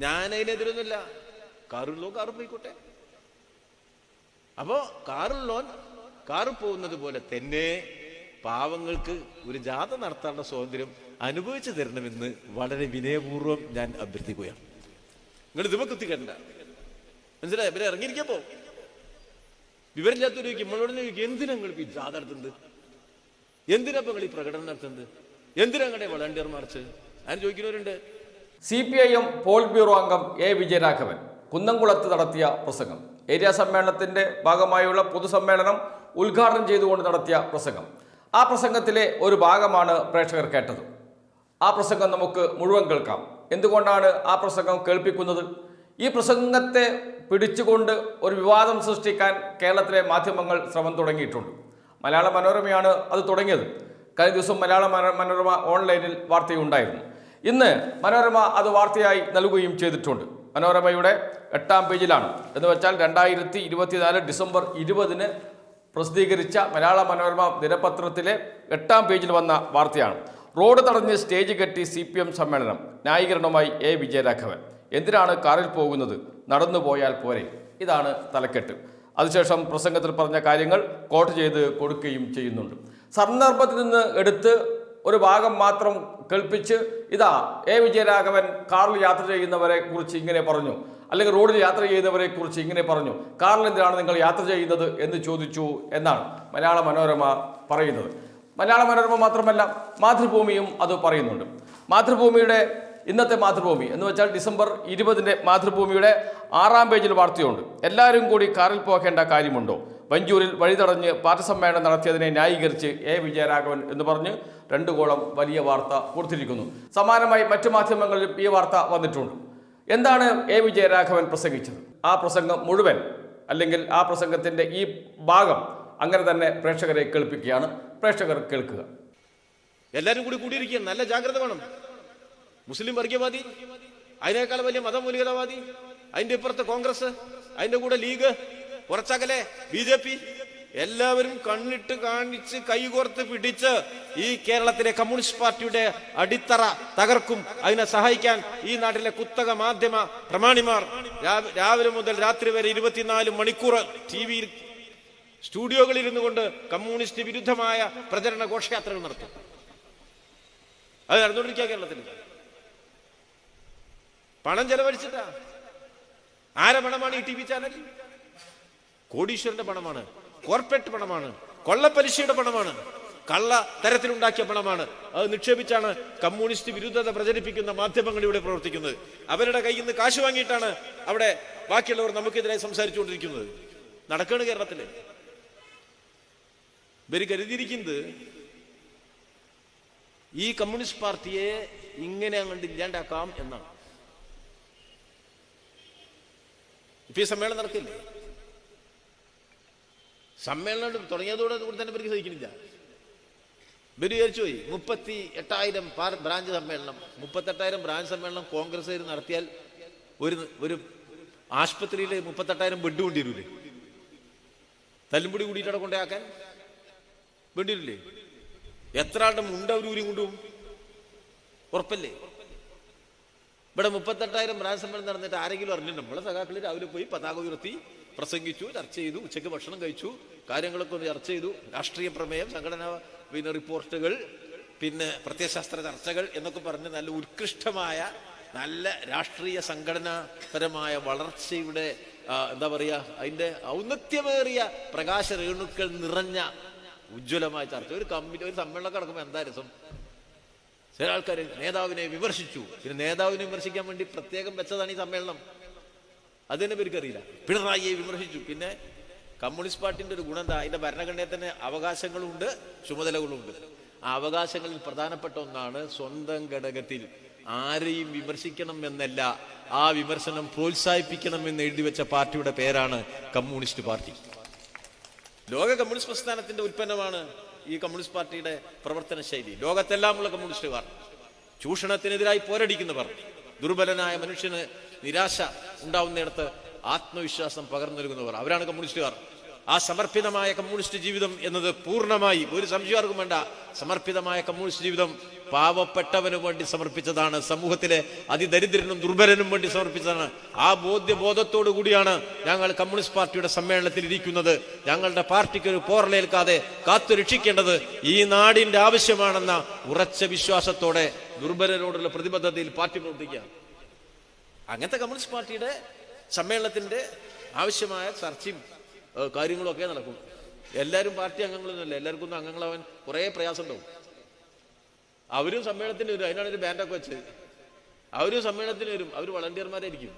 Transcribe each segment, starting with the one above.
ഞാനതിനെതിരൊന്നുമില്ല. കാറുള്ളോ car പോയിക്കോട്ടെ. അപ്പോ കാറുള്ളോൻ car പോകുന്നത് പോലെ തന്നെ പാവങ്ങൾക്ക് ഒരു ജാഥ നടത്താനുള്ള സ്വാതന്ത്ര്യം അനുഭവിച്ചു തരണമെന്ന് വളരെ വിനയപൂർവ്വം ഞാൻ അഭ്യർത്ഥിക്കുകയാണ്. നിങ്ങൾ ഇതുമ കുത്തിക്കണ്ട, മനസ്സിലായി? ഇവരെ ഇറങ്ങിയിരിക്കപ്പോ വിവരമില്ലാത്തൊരു നമ്മളോട് എന്തിനാ നിങ്ങൾ ഈ ജാഥ നടത്തുന്നത്, എന്തിനാ നിങ്ങൾ ഈ പ്രകടനം നടത്തുന്നത്, എന്തിനാ നിങ്ങളുടെ വളണ്ടിയർ മാർച്ച് ഞാൻ ചോദിക്കുന്നവരുണ്ട്. CPIM പോളിറ്റ് ബ്യൂറോ അംഗം A. വിജയരാഘവൻ കുന്നംകുളത്ത് നടത്തിയ പ്രസംഗം, ഏരിയ സമ്മേളനത്തിന്റെ ഭാഗമായുള്ള പൊതുസമ്മേളനം ഉദ്ഘാടനം ചെയ്തുകൊണ്ട് നടത്തിയ പ്രസംഗം. ആ പ്രസംഗത്തിലെ ഒരു ഭാഗമാണ് പ്രേക്ഷകർ കേട്ടത്. ആ പ്രസംഗം നമുക്ക് മുഴുവൻ കേൾക്കാം. എന്തുകൊണ്ടാണ് ആ പ്രസംഗം കേൾപ്പിക്കുന്നത്? ഈ പ്രസംഗത്തെ പിടിച്ചുകൊണ്ട് ഒരു വിവാദം സൃഷ്ടിക്കാൻ കേരളത്തിലെ മാധ്യമങ്ങൾ ശ്രമം തുടങ്ങിയിട്ടുണ്ട്. മലയാള മനോരമയാണ് അത് തുടങ്ങിയത്. കഴിഞ്ഞ ദിവസം മലയാള മനോരമ ഓൺലൈനിൽ വാർത്തയുണ്ടായിരുന്നു. ഇന്ന് മനോരമ അത് വാർത്തയായി നൽകുകയും ചെയ്തിട്ടുണ്ട്. മനോരമയുടെ 8-ാം പേജിലാണ്. എന്ന് വെച്ചാൽ 2024 ഡിസംബർ 20 പ്രസിദ്ധീകരിച്ച മലയാള മനോരമ ദിനപത്രത്തിലെ 8-ാം പേജിൽ വന്ന വാർത്തയാണ്. റോഡ് തടഞ്ഞ് സ്റ്റേജ് കെട്ടി CPM സമ്മേളനം, ന്യായീകരണവുമായി A. വിജയരാഘവൻ. എന്തിനാണ് കാറിൽ പോകുന്നത്, നടന്നു പോയാൽ പോരെ? ഇതാണ് തലക്കെട്ട്. അതിനുശേഷം പ്രസംഗത്തിൽ പറഞ്ഞ കാര്യങ്ങൾ കോട്ട് ചെയ്ത് കൊടുക്കുകയും ചെയ്യുന്നുണ്ട്. സന്ദർഭത്തിൽ നിന്ന് എടുത്ത് ഒരു ഭാഗം മാത്രം കേൾപ്പിച്ച് ഇതാ A. വിജയരാഘവൻ കാറിൽ യാത്ര ചെയ്യുന്നവരെ കുറിച്ച് ഇങ്ങനെ പറഞ്ഞു, അല്ലെങ്കിൽ റോഡിൽ യാത്ര ചെയ്യുന്നവരെ കുറിച്ച് ഇങ്ങനെ പറഞ്ഞു, കാറിൽ എന്തിനാണ് നിങ്ങൾ യാത്ര ചെയ്യുന്നത് എന്ന് ചോദിച്ചു എന്നാണ് മലയാള മനോരമ പറയുന്നത്. മലയാള മനോരമ മാത്രമല്ല, മാതൃഭൂമിയും അത് പറയുന്നുണ്ട്. മാതൃഭൂമിയുടെ ഇന്നത്തെ മാതൃഭൂമി എന്ന് വെച്ചാൽ ഡിസംബർ 20 മാതൃഭൂമിയുടെ 6-ാം പേജിൽ വാർത്തയുണ്ട്. എല്ലാവരും കൂടി കാറിൽ പോകേണ്ട കാര്യമുണ്ടോ? വഞ്ചൂരിൽ വഴിതടഞ്ഞ് പാർട്ടി സമ്മേളനം നടത്തിയതിനെ ന്യായീകരിച്ച് A. വിജയരാഘവൻ എന്ന് പറഞ്ഞ് 2 കോളം വലിയ വാർത്ത കൊടുത്തിരിക്കുന്നു. സമാനമായി മറ്റു മാധ്യമങ്ങളിലും ഈ വാർത്ത വന്നിട്ടുണ്ട്. എന്താണ് A. വിജയരാഘവൻ പ്രസംഗിച്ചത്? ആ പ്രസംഗം മുഴുവൻ, അല്ലെങ്കിൽ ആ പ്രസംഗത്തിൻ്റെ ഈ ഭാഗം അങ്ങനെ തന്നെ പ്രേക്ഷകരെ കേൾപ്പിക്കുകയാണ്. പ്രേക്ഷകർ കേൾക്കുക. എല്ലാവരും കൂടി കൂടിയിരിക്കുകയാണ്. നല്ല ജാഗ്രത വേണം. മുസ്ലിം വർഗീയവാദി, അതിനേക്കാൾ വലിയ മതമൂലികതാവാദി, അതിന്റെ ഇപ്പുറത്ത് കോൺഗ്രസ്, അതിന്റെ കൂടെ ലീഗ്, കുറച്ചകലെ BJP, എല്ലാവരും കണ്ണിട്ട് കാണിച്ച് കൈകോർത്ത് പിടിച്ച് ഈ കേരളത്തിലെ കമ്മ്യൂണിസ്റ്റ് പാർട്ടിയുടെ അടിത്തറ തകർക്കും. അതിനെ സഹായിക്കാൻ ഈ നാട്ടിലെ കുത്തക മാധ്യമ പ്രമാണിമാർ രാവിലെ മുതൽ രാത്രി വരെ 24 മണിക്കൂർ TV-യിൽ സ്റ്റുഡിയോകളിൽ ഇരുന്നു കൊണ്ട് കമ്മ്യൂണിസ്റ്റ് വിരുദ്ധമായ പ്രചരണ ഘോഷയാത്രകൾ നടത്തും. അത് നടന്നുകൊണ്ടിരിക്കുക കേരളത്തിൽ. പണം ചെലവഴിച്ചിട്ടാ. ആരെ പണമാണ് ഈ TV ചാനൽ? കോടീശ്വരന്റെ പണമാണ്, കോർപ്പറേറ്റ് പണമാണ്, കൊള്ളപ്പലിശയുടെ പണമാണ്, കള്ള തരത്തിലുണ്ടാക്കിയ പണമാണ്. അത് നിക്ഷേപിച്ചാണ് കമ്മ്യൂണിസ്റ്റ് വിരുദ്ധത പ്രചരിപ്പിക്കുന്ന മാധ്യമങ്ങൾ ഇവിടെ പ്രവർത്തിക്കുന്നത്. അവരുടെ കയ്യിൽ നിന്ന് കാശ് വാങ്ങിയിട്ടാണ് അവിടെ ബാക്കിയുള്ളവർ നമുക്കെതിരായി സംസാരിച്ചുകൊണ്ടിരിക്കുന്നത്. നടക്കുകയാണ് കേരളത്തില്. ഇവര് കരുതിയിരിക്കുന്നത് ഈ കമ്മ്യൂണിസ്റ്റ് പാർട്ടിയെ ഇങ്ങനെ അങ്ങോട്ട് ഇല്ലാണ്ടാക്കാം എന്നാണ്. ഇപ്പൊ ഈ സമ്മേളനം നടക്കില്ലേ? സമ്മേളനം തുടങ്ങിയതോടെ കൂടി തന്നെ ഇവർക്ക് സഹിക്കുന്നില്ല. ഇവര് വിചാരിച്ചു പോയി 38,000 ബ്രാഞ്ച് സമ്മേളനം, 38,000 ബ്രാഞ്ച് സമ്മേളനം കോൺഗ്രസ് നടത്തിയാൽ ഒരു ആശുപത്രിയിൽ 38,000 ബെഡ് കൊണ്ടിരൂലേ? തല്ലുംപൊടി കൂടിയിട്ടവിടെ കൊണ്ടാക്കാൻ വേണ്ടിയില്ലേ? എത്ര ആളുടെ മുണ്ട ഒരു ഊരി കൊണ്ടുപോകും? ഉറപ്പല്ലേ? ഇവിടെ 38,000 ബ്രാഞ്ച് സമ്മേളനം നടന്നിട്ട് ആരെങ്കിലും അറിഞ്ഞിട്ടുണ്ട്? നമ്മളെ സഖാക്കളിൽ രാവിലെ പോയി പതാക ഉയർത്തി പ്രസംഗിച്ചു, ചർച്ച ചെയ്തു, ഉച്ചയ്ക്ക് ഭക്ഷണം കഴിച്ചു, കാര്യങ്ങളൊക്കെ ഒന്ന് ചർച്ച ചെയ്തു. രാഷ്ട്രീയ പ്രമേയം, സംഘടനാ റിപ്പോർട്ടുകൾ, പിന്നെ പ്രത്യയശാസ്ത്ര ചർച്ചകൾ എന്നൊക്കെ പറഞ്ഞ് നല്ല ഉത്കൃഷ്ടമായ നല്ല രാഷ്ട്രീയ സംഘടനാപരമായ വളർച്ചയുടെ എന്താ പറയുക, അതിൻ്റെ ഔന്നത്യമേറിയ പ്രകാശ രേണുക്കൾ നിറഞ്ഞ ഉജ്ജ്വലമായ ചർച്ച. ഒരു സമ്മേളനം നടക്കുമ്പോൾ എന്താ രസം? ചില ആൾക്കാർ നേതാവിനെ വിമർശിച്ചു. പിന്നെ നേതാവിനെ വിമർശിക്കാൻ വേണ്ടി പ്രത്യേകം വെച്ചതാണ് ഈ സമ്മേളനം. അതിനെ പേർക്കറിയില്ല. പിണറായിയെ വിമർശിച്ചു. പിന്നെ കമ്മ്യൂണിസ്റ്റ് പാർട്ടിന്റെ ഒരു ഗുണം എന്താ? അതിന്റെ ഭരണഘടനയിൽ തന്നെ അവകാശങ്ങളുണ്ട്, ചുമതലകളുണ്ട്. ആ അവകാശങ്ങളിൽ പ്രധാനപ്പെട്ട ഒന്നാണ് സ്വന്തം ഘടകത്തിൽ ആരെയും വിമർശിക്കണം എന്നല്ല, ആ വിമർശനം പ്രോത്സാഹിപ്പിക്കണം എന്ന് എഴുതി വെച്ച പാർട്ടിയുടെ പേരാണ് കമ്മ്യൂണിസ്റ്റ് പാർട്ടി. ലോക കമ്മ്യൂണിസ്റ്റ് പ്രസ്ഥാനത്തിന്റെ ഉൽപ്പന്നമാണ് ഈ കമ്മ്യൂണിസ്റ്റ് പാർട്ടിയുടെ പ്രവർത്തന ശൈലി. ലോകത്തെല്ലാമുള്ള കമ്മ്യൂണിസ്റ്റുകാർ, ചൂഷണത്തിനെതിരായി പോരടിക്കുന്നവർ, ദുർബലനായ മനുഷ്യന് നിരാശ ഉണ്ടാവുന്നിടത്ത് ആത്മവിശ്വാസം പകർന്നു നൽകുന്നവർ, അവരാണ് കമ്മ്യൂണിസ്റ്റുകാർ. ആ സമർപ്പിതമായ കമ്മ്യൂണിസ്റ്റ് ജീവിതം എന്നത് പൂർണ്ണമായി, ഒരു സംശയം ആർക്കും വേണ്ട, സമർപ്പിതമായ കമ്മ്യൂണിസ്റ്റ് ജീവിതം പാവപ്പെട്ടവനും വേണ്ടി സമർപ്പിച്ചതാണ്, സമൂഹത്തിലെ അതിദരിദ്രനും ദുർബലനും വേണ്ടി സമർപ്പിച്ചതാണ്. ആ ബോധത്തോടു കൂടിയാണ് ഞങ്ങൾ കമ്മ്യൂണിസ്റ്റ് പാർട്ടിയുടെ സമ്മേളനത്തിൽ ഇരിക്കുന്നത്. ഞങ്ങളുടെ പാർട്ടിക്ക് ഒരു പോറലേൽക്കാതെ കാത്തു രക്ഷിക്കേണ്ടത് ഈ നാടിന്റെ ആവശ്യമാണെന്ന ഉറച്ച വിശ്വാസത്തോടെ ദുർബലരോടുള്ള പ്രതിബദ്ധതയിൽ പാർട്ടി പ്രവർത്തിക്കുക. അങ്ങനത്തെ കമ്മ്യൂണിസ്റ്റ് പാർട്ടിയുടെ സമ്മേളനത്തിന്റെ ആവശ്യമായ ചർച്ചയും കാര്യങ്ങളും ഒക്കെ നടക്കും. എല്ലാവരും പാർട്ടി അംഗങ്ങളൊന്നുമല്ല, എല്ലാവർക്കും ഒന്നും അംഗങ്ങളാവാൻ കുറേ പ്രയാസം ഉണ്ടാവും. അവരും സമ്മേളനത്തിന് വരും, അതിനാണ് ഒരു ബാൻഡൊക്കെ വെച്ച്. അവരും സമ്മേളനത്തിന് വരും, അവർ വളണ്ടിയർമാരായിരിക്കും.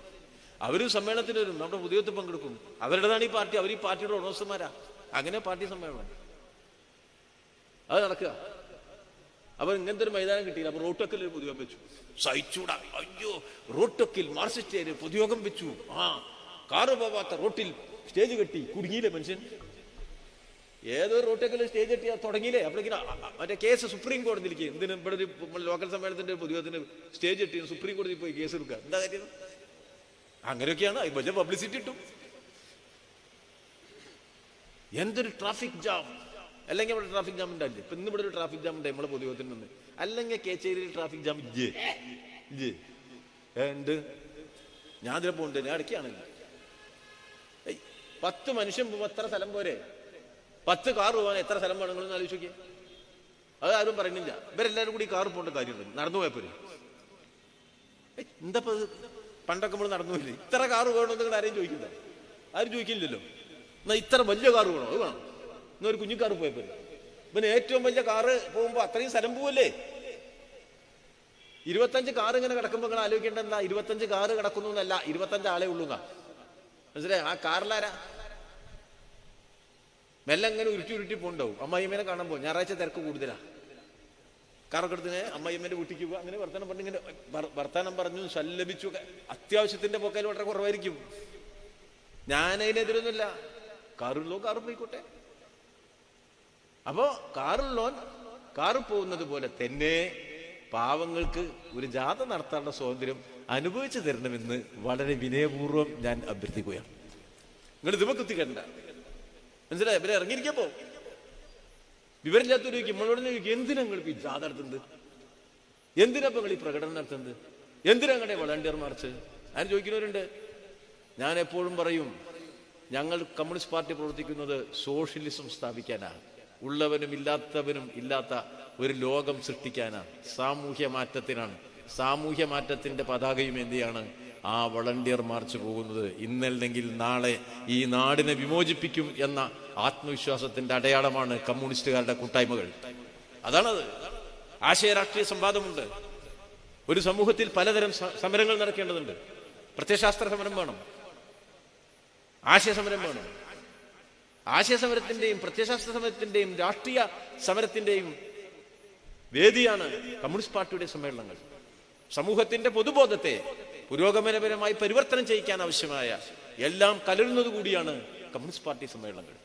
അവരും സമ്മേളനത്തിന് വരും, നമ്മുടെ പുതിയത്തിൽ പങ്കെടുക്കും. അവരുടേതാണ് ഈ പാർട്ടി, അവർ ഈ പാർട്ടിയുടെ ഉടമസ്ഥന്മാരാ. അങ്ങനെ പാർട്ടി സമ്മേളനം അത് നടക്കുക. അപ്പൊ ഇങ്ങനത്തെ ഒരു മൈതാനം കിട്ടിയില്ല. അപ്പൊ റോട്ടക്കിൽ ഒരു പൊതുയോഗം വെച്ചു. സഹിച്ചൂടാ, അയ്യോ റോട്ടക്കിൽ മാർക്സിസ്റ്റ് പൊതുയോഗം വെച്ചു. കാറ് പോവാത്ത റോട്ടിൽ സ്റ്റേജ് കെട്ടി, കുടുങ്ങിയില്ലേ മനുഷ്യൻ. ഏതോ റോട്ടക്കിൽ സ്റ്റേജ് കെട്ടിയാ തുടങ്ങിയില്ലേ. അപ്പോഴേക്കും മറ്റേ കേസ് സുപ്രീം കോടതിയിലേക്ക്. എന്തിനും ഇവിടെ ഒരു ലോക്കൽ സമ്മേളനത്തിന്റെ പൊതുയോഗത്തിന് സ്റ്റേജ് കെട്ടി സുപ്രീം കോടതിയിൽ പോയി കേസ് എടുക്കുക. എന്താ കാര്യം? അങ്ങനെയൊക്കെയാണ്. വലിയ പബ്ലിസിറ്റി കിട്ടും. എന്തൊരു ട്രാഫിക് ജാം. അല്ലെങ്കിൽ അവിടെ ട്രാഫിക് ജാം ഉണ്ടായില്ലേ? ഇപ്പൊ ഇന്ന് ഇവിടെ ഒരു ട്രാഫിക് ജാം ഉണ്ടായി നമ്മളെ പൊതുയോഗത്തിൽ നിന്ന്. അല്ലെങ്കിൽ കേച്ചേരിയിൽ ട്രാഫിക് ജാം ഇല്ലേ? ഉണ്ട്. ഞാൻ അതിലെ പോകുന്നുണ്ട്, ഞാൻ ഇടയ്ക്കാണെങ്കിൽ 10 മനുഷ്യൻ പോകുമ്പോൾ എത്ര സ്ഥലം പോരെ? 10 കാർ പോകാൻ എത്ര സ്ഥലം വേണമെങ്കിലും ആലോചിച്ച് നോക്കിയേ. അത് ആരും പറയുന്നില്ല. ഇവരെല്ലാവരും കൂടി കാർ പോകേണ്ട കാര്യമുണ്ട്. നടന്നു പോയപ്പോരെ. എന്താ പണ്ടൊക്കെ നമ്മൾ നടന്നു പോയില്ലേ? ഇത്ര കാറ് വേണമെന്ന് നിങ്ങൾ ആരെയും ചോദിക്കില്ല. ആരും ചോദിക്കില്ലല്ലോ. എന്നാ ഇത്ര വലിയ കാറ് വേണോ? അത് വേണം. എന്നാ ഒരു കുഞ്ഞു കാറ് പോയപ്പോരെ. പിന്നെ ഏറ്റവും വലിയ കാറ് പോകുമ്പോ അത്രയും സ്ഥലം പോവല്ലേ? 25 കാറ് ഇങ്ങനെ കിടക്കുമ്പോൾ നിങ്ങൾ ആലോചിക്കേണ്ട എന്താ? 25 കാറ് കിടക്കുന്നു എന്നല്ല, 25 ആളെ ഉള്ളൂ എന്നാ. മനസ്സിലായി? ആ കാറിലാരാ? മെല്ലെ അങ്ങനെ ഉരുട്ടി പോണ്ടാവും. അമ്മായിമ്മേനെ കാണാൻ പോകും. ഞായറാഴ്ച തിരക്ക് കൂടുതലാ. കാറൊക്കെ എടുത്തിന് അമ്മായിമ്മേന്റെ വീട്ടിക്ക് പോകുക. അങ്ങനെ വർത്തമാനം പറഞ്ഞിങ്ങനെ വർത്തമാനം പറഞ്ഞു സല്ലപിച്ചു. അത്യാവശ്യത്തിന്റെ പോക്കയിൽ വളരെ കുറവായിരിക്കും. ഞാനതിനെതിരൊന്നുമില്ല. കാറുള്ളോ കാറ് പോയിക്കോട്ടെ. അപ്പോ കാറുള്ളോൻ കാറ് പോകുന്നത് പോലെ തന്നെ പാവങ്ങൾക്ക് ഒരു ജാഥ നടത്താനുള്ള സ്വാതന്ത്ര്യം അനുഭവിച്ചു തരണമെന്ന് വളരെ വിനയപൂർവ്വം ഞാൻ അഭ്യർത്ഥിക്കുകയാണ്. നിങ്ങൾ ഇതുമ കുത്തിക്കണ്ട. മനസ്സിലായി? ഇവരെ ഇറങ്ങിയിരിക്കപ്പോ വിവരമില്ലാത്തൊരു നമ്മളോട് ചോദിക്കും, എന്തിനാ നിങ്ങൾ ഈ ജാഥ നടത്തുന്നത്? എന്തിനാ നിങ്ങൾ ഈ പ്രകടനം നടത്തുന്നത്? എന്തിനാ നിങ്ങളുടെ വളണ്ടിയർ മാർച്ച്? അതിന് ചോദിക്കുന്നവരുണ്ട്. ഞാൻ എപ്പോഴും പറയും, ഞങ്ങൾ കമ്മ്യൂണിസ്റ്റ് പാർട്ടി പ്രവർത്തിക്കുന്നത് സോഷ്യലിസം സ്ഥാപിക്കാനാണ്. ഉള്ളവനും ഇല്ലാത്തവനും ഇല്ലാത്ത ഒരു ലോകം സൃഷ്ടിക്കാനാണ്. സാമൂഹ്യ മാറ്റത്തിനാണ്. സാമൂഹ്യ മാറ്റത്തിന്റെ പതാകയും എന്തിയാണ് ആ വളണ്ടിയർ മാർച്ച് പോകുന്നത്. ഇന്നല്ലെങ്കിൽ നാളെ ഈ നാടിനെ വിമോചിപ്പിക്കും എന്ന ആത്മവിശ്വാസത്തിന്റെ അടയാളമാണ് കമ്മ്യൂണിസ്റ്റുകാരുടെ കൂട്ടായ്മകൾ. അതാണത്. ആശയ രാഷ്ട്രീയ സംവാദമുണ്ട്. ഒരു സമൂഹത്തിൽ പലതരം സമരങ്ങൾ നടക്കേണ്ടതുണ്ട്. പ്രത്യയശാസ്ത്ര സമരം വേണം, ആശയ സമരം വേണം. ആശയ സമരത്തിന്റെയും പ്രത്യയശാസ്ത്ര സമരത്തിന്റെയും രാഷ്ട്രീയ സമരത്തിന്റെയും വേദിയാണ് കമ്മ്യൂണിസ്റ്റ് പാർട്ടിയുടെ സമ്മേളനങ്ങൾ. സമൂഹത്തിന്റെ പൊതുബോധത്തെ പുരോഗമനപരമായി പരിവർത്തനം ചെയ്യിക്കാൻ ആവശ്യമായ എല്ലാം കലരുന്നത് കൂടിയാണ് കമ്മ്യൂണിസ്റ്റ് പാർട്ടി സമ്മേളനങ്ങൾ.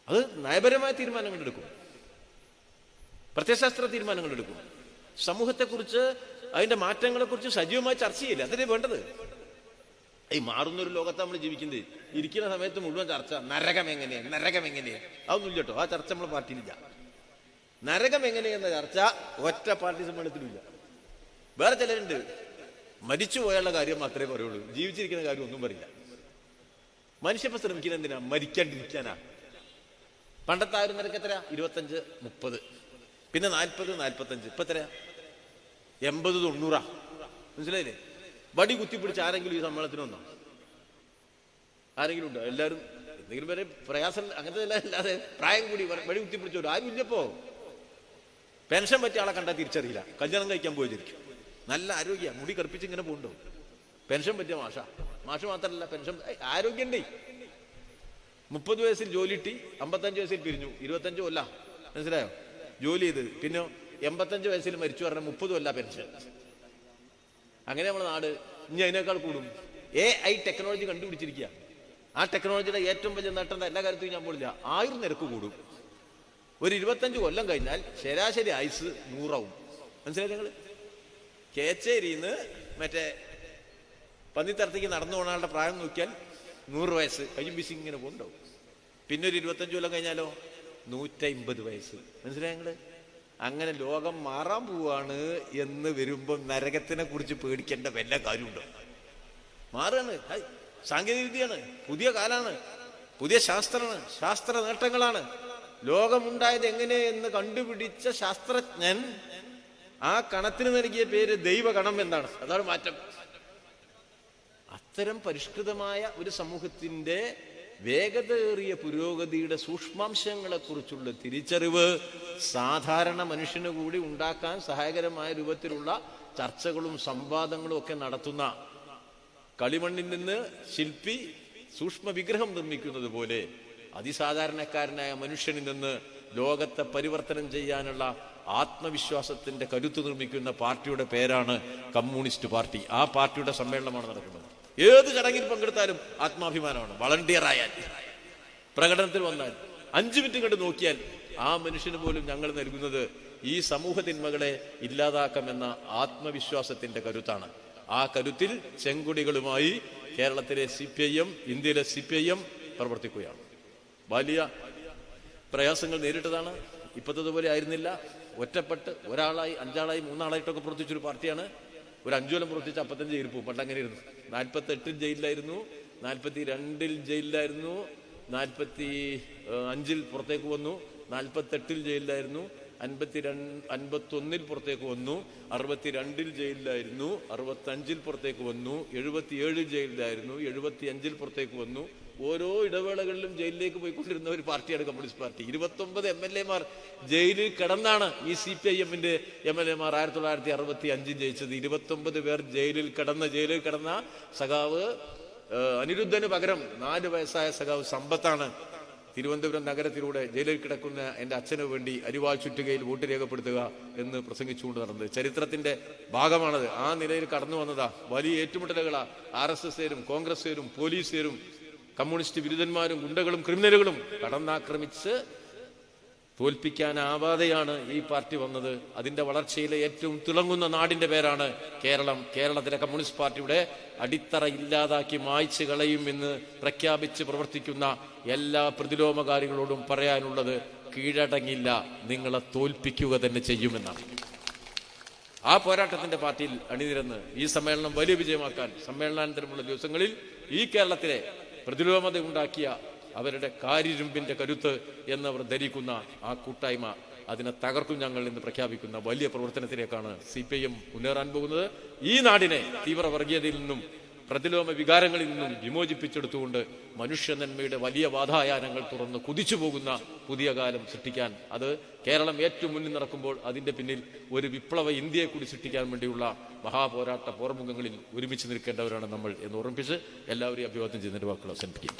അത് നയപരമായ തീരുമാനങ്ങൾ എടുക്കും, പ്രത്യയശാസ്ത്ര തീരുമാനങ്ങൾ എടുക്കും, സമൂഹത്തെക്കുറിച്ച് അതിന്റെ മാറ്റങ്ങളെക്കുറിച്ച് സജീവമായി ചർച്ച ചെയ്യില്ല. അതല്ലേ വേണ്ടത്. ഈ മാറുന്നൊരു ലോകത്ത് നമ്മൾ ജീവിക്കുന്നത്. ഇരിക്കുന്ന സമയത്ത് മുഴുവൻ ചർച്ച നരകം എങ്ങനെയാ, നരകം എങ്ങനെയാ, അതൊന്നും കേട്ടോ. ആ ചർച്ച നമ്മളെ പാർട്ടിയിലില്ല. നരകം എങ്ങനെയെന്ന ചർച്ച ഒറ്റ പാർട്ടി സമ്മേളനത്തിലില്ല. വേറെ ചിലരുണ്ട്, മരിച്ചു പോയുള്ള കാര്യം മാത്രമേ പറയുള്ളൂ, ജീവിച്ചിരിക്കുന്ന കാര്യം ഒന്നും പറയില്ല. മനുഷ്യപ്പ ശ്രമിക്കുന്ന എന്തിനാ? മരിക്കാണ്ടിരിക്കാനാ. പണ്ടത്തെ ആരും നിരക്ക് എത്ര? 25, 30, പിന്നെ 40, 45, ഇപ്പൊ എത്ര? 80, 90. മനസ്സിലായില്ലേ? വടി കുത്തിപ്പിടിച്ച് ആരെങ്കിലും ഈ സമ്മേളനത്തിന് വന്നോ? ആരെങ്കിലും ഉണ്ടോ? എല്ലാവരും എന്തെങ്കിലും വരെ പ്രയാസം അങ്ങനത്തെ അല്ലാതെ പ്രായം കൂടി വടി കുത്തിപ്പിടിച്ചോ ആരും ഇല്ലപ്പോ. പെൻഷൻ പറ്റിയ ആളെ കണ്ടാൽ തിരിച്ചറിയില്ല. കല്യാണം കഴിക്കാൻ പോയിരിക്കും. നല്ല ആരോഗ്യ, മുടി കറുപ്പിച്ച് ഇങ്ങനെ പോകണ്ടോ. പെൻഷൻ പറ്റിയ മാഷ് മാത്രമല്ല, പെൻഷൻ ആരോഗ്യണ്ടേ. 30 വയസ്സിൽ ജോലി കിട്ടി, 55 വയസ്സിൽ പിരിഞ്ഞു, 25 കൊല്ല. മനസ്സിലായോ? ജോലി ചെയ്ത് പിന്നെ 85 വയസ്സിൽ മരിച്ചു പറഞ്ഞാൽ 30 കൊല്ല പെൻഷൻ. അങ്ങനെ നമ്മുടെ നാട് ഇനി അതിനേക്കാൾ കൂടും. AI ടെക്നോളജി കണ്ടുപിടിച്ചിരിക്കുക. ആ ടെക്നോളജിയുടെ ഏറ്റവും വലിയ നേട്ടം എല്ലാ കാര്യത്തിലും ഞാൻ പോലില്ല, ആയുർനിരക്ക് കൂടും. ഒരു 25 കൊല്ലം കഴിഞ്ഞാൽ ശരാശരി ആയുസ് 100 ആവും. മനസ്സിലായി? നിങ്ങൾ കേച്ചേരിന്ന് മറ്റേ പന്നിത്തരത്തേക്ക് നടന്നു പോണ ആളുടെ പ്രായം നോക്കിയാൽ 100 വയസ്സ് കയ്യും ബിസി ഇങ്ങനെ പോകുന്നുണ്ടാവും. പിന്നെ ഒരു 25 കൊല്ലം കഴിഞ്ഞാലോ 150 വയസ്സ്. മനസ്സിലായി? ഞങ്ങള് അങ്ങനെ ലോകം മാറാൻ പോവാണ് എന്ന് വരുമ്പോൾ നരകത്തിനെ കുറിച്ച് പേടിക്കേണ്ട വല്ല കാര്യമുണ്ടോ? മാറാണ്, സാങ്കേതിക വിദ്യയാണ്, പുതിയ കാലാണ്, പുതിയ ശാസ്ത്രമാണ്, ശാസ്ത്ര നേട്ടങ്ങളാണ്. ലോകമുണ്ടായത് എങ്ങനെ എന്ന് കണ്ടുപിടിച്ച ശാസ്ത്രജ്ഞൻ ആ കണത്തിന് നൽകിയ പേര് ദൈവഗണം എന്നാണ്. അതാണ് മാറ്റം. അത്തരം പരിഷ്കൃതമായ ഒരു സമൂഹത്തിന്റെ വേഗതയേറിയ പുരോഗതിയുടെ സൂക്ഷ്മാംശങ്ങളെ കുറിച്ചുള്ള തിരിച്ചറിവ് സാധാരണ മനുഷ്യന് കൂടി ഉണ്ടാക്കാൻ സഹായകരമായ രൂപത്തിലുള്ള ചർച്ചകളും സംവാദങ്ങളും ഒക്കെ നടത്തുന്ന, കളിമണ്ണിൽ നിന്ന് ശില്പി സൂക്ഷ്മ വിഗ്രഹം നിർമ്മിക്കുന്നത് പോലെ അതിസാധാരണക്കാരനായ മനുഷ്യനിൽ നിന്ന് ലോകത്തെ പരിവർത്തനം ചെയ്യാനുള്ള ആത്മവിശ്വാസത്തിന്റെ കരുത്ത് നിർമ്മിക്കുന്ന പാർട്ടിയുടെ പേരാണ് കമ്മ്യൂണിസ്റ്റ് പാർട്ടി. ആ പാർട്ടിയുടെ സമ്മേളനമാണ് നടക്കുന്നത്. ഏത് ചടങ്ങിൽ പങ്കെടുത്താലും ആത്മാഭിമാനമാണ്. വളണ്ടിയർ ആയാൽ, പ്രകടനത്തിൽ വന്നാൽ, 5 മിനിറ്റ് കണ്ട് നോക്കിയാൽ ആ മനുഷ്യന് പോലും ഞങ്ങൾ നൽകുന്നത് ഈ സമൂഹ തിന്മകളെ ഇല്ലാതാക്കാമെന്ന ആത്മവിശ്വാസത്തിന്റെ കരുത്താണ്. ആ കരുത്തിൽ ചെങ്കൊടികളുമായി കേരളത്തിലെ CPIM, ഇന്ത്യയിലെ CPIM പ്രവർത്തിക്കുകയാണ്. വലിയ പ്രയാസങ്ങൾ നേരിട്ടതാണ്. ഇപ്പോഴത്തതുപോലെ ആയിരുന്നില്ല. ഒറ്റപ്പെട്ട് ഒരാളായി, 5 ആളായി, 3 ആളായിട്ടൊക്കെ പ്രവർത്തിച്ചൊരു പാർട്ടിയാണ്. ഒരു 5 കൊല്ലം പ്രവർത്തിച്ച് 55 ജയിൽ പോകും. പണ്ട് അങ്ങനെ ഇരുന്നു. 48 ജയിലിലായിരുന്നു, 42 ജയിലിലായിരുന്നു, 45 പുറത്തേക്ക് വന്നു, 48 ജയിലിലായിരുന്നു, 51 പുറത്തേക്ക് വന്നു, 62 ജയിലിലായിരുന്നു, 65 പുറത്തേക്ക് വന്നു, 77 ജയിലിലായിരുന്നു, 75 പുറത്തേക്ക് വന്നു. ഓരോ ഇടവേളകളിലും ജയിലിലേക്ക് പോയിക്കൊണ്ടിരുന്ന ഒരു പാർട്ടിയാണ് കമ്മ്യൂണിസ്റ്റ് പാർട്ടി. 29 MLA-മാർ ജയിലിൽ കിടന്നാണ് ഈ CPIM-ന്റെ MLA-മാർ 1965 ജയിച്ചത്. 29 പേർ ജയിലിൽ കിടന്ന സഖാവ് അനിരുദ്ധന് പകരം 4 വയസ്സായ സഖാവ് സമ്പത്താണ് തിരുവനന്തപുരം നഗരത്തിലൂടെ ജയിലിൽ കിടക്കുന്ന എൻ്റെ അച്ഛന് വേണ്ടി അരിവാൾ ചുറ്റുകയിൽ വോട്ട് രേഖപ്പെടുത്തുക എന്ന് പ്രസംഗിച്ചുകൊണ്ട് നടന്നത്. ചരിത്രത്തിന്റെ ഭാഗമാണത്. ആ നിലയിൽ കടന്നു വന്നതാ. വലിയ ഏറ്റുമുട്ടലുകളാ RSS-കാരും കോൺഗ്രസ്സുകാരും പോലീസുകാരും കമ്മ്യൂണിസ്റ്റ് വിരുദ്ധന്മാരും ഗുണ്ടകളും ക്രിമിനലുകളും കടന്നാക്രമിച്ച് തോൽപ്പിക്കാനാവാതെയാണ് ഈ പാർട്ടി വന്നത്. അതിന്റെ വളർച്ചയിലെ ഏറ്റവും തിളങ്ങുന്ന നാടിന്റെ പേരാണ് കേരളം. കേരളത്തിലെ കമ്മ്യൂണിസ്റ്റ് പാർട്ടിയുടെ അടിത്തറ ഇല്ലാതാക്കി മായ്ച്ചു കളയും എന്ന് പ്രഖ്യാപിച്ച് പ്രവർത്തിക്കുന്ന എല്ലാ പ്രതിലോമകാരികളോടും പറയാനുള്ളത് കീഴടങ്ങില്ല, നിങ്ങളെ തോൽപ്പിക്കുക തന്നെ ചെയ്യുമെന്നാണ്. ആ പോരാട്ടത്തിന്റെ പാർട്ടിയിൽ അണിനിരന്ന് ഈ സമ്മേളനം വലിയ വിജയമാക്കാൻ സമ്മേളനാനന്തരമുള്ള ദിവസങ്ങളിൽ ഈ കേരളത്തിലെ പ്രതിലോമത ഉണ്ടാക്കിയ അവരുടെ കാരിരുമ്പിന്റെ കരുത്ത് എന്നവർ ധരിക്കുന്ന ആ കൂട്ടായ്മ, അതിനെ തകർക്കും ഞങ്ങൾ എന്ന് പ്രഖ്യാപിക്കുന്ന വലിയ പ്രവർത്തനത്തിലേക്കാണ് CPIM മുന്നേറാൻ പോകുന്നത്. ഈ നാടിനെ തീവ്രവർഗീയതയിൽ നിന്നും പ്രതിലോമ വികാരങ്ങളിൽ നിന്നും വിമോചിപ്പിച്ചെടുത്തുകൊണ്ട് മനുഷ്യ നന്മയുടെ വലിയ വാതായനങ്ങൾ തുറന്ന് കുതിച്ചു പോകുന്ന പുതിയ കാലം സൃഷ്ടിക്കാൻ, അത് കേരളം ഏറ്റവും മുന്നിൽ നടക്കുമ്പോൾ അതിന്റെ പിന്നിൽ ഒരു വിപ്ലവ ഇന്ത്യയെ കൂടി സൃഷ്ടിക്കാൻ വേണ്ടിയുള്ള മഹാപോരാട്ട പോർമുഖങ്ങളിൽ ഒരുമിച്ച് നിൽക്കേണ്ടവരാണ് നമ്മൾ എന്ന് ഓർമ്മിപ്പിച്ച് എല്ലാവരെയും അഭിവാദ്യം ചെയ്യുന്നതിന്റെ വാക്കുകൾ അവസാനിപ്പിക്കും.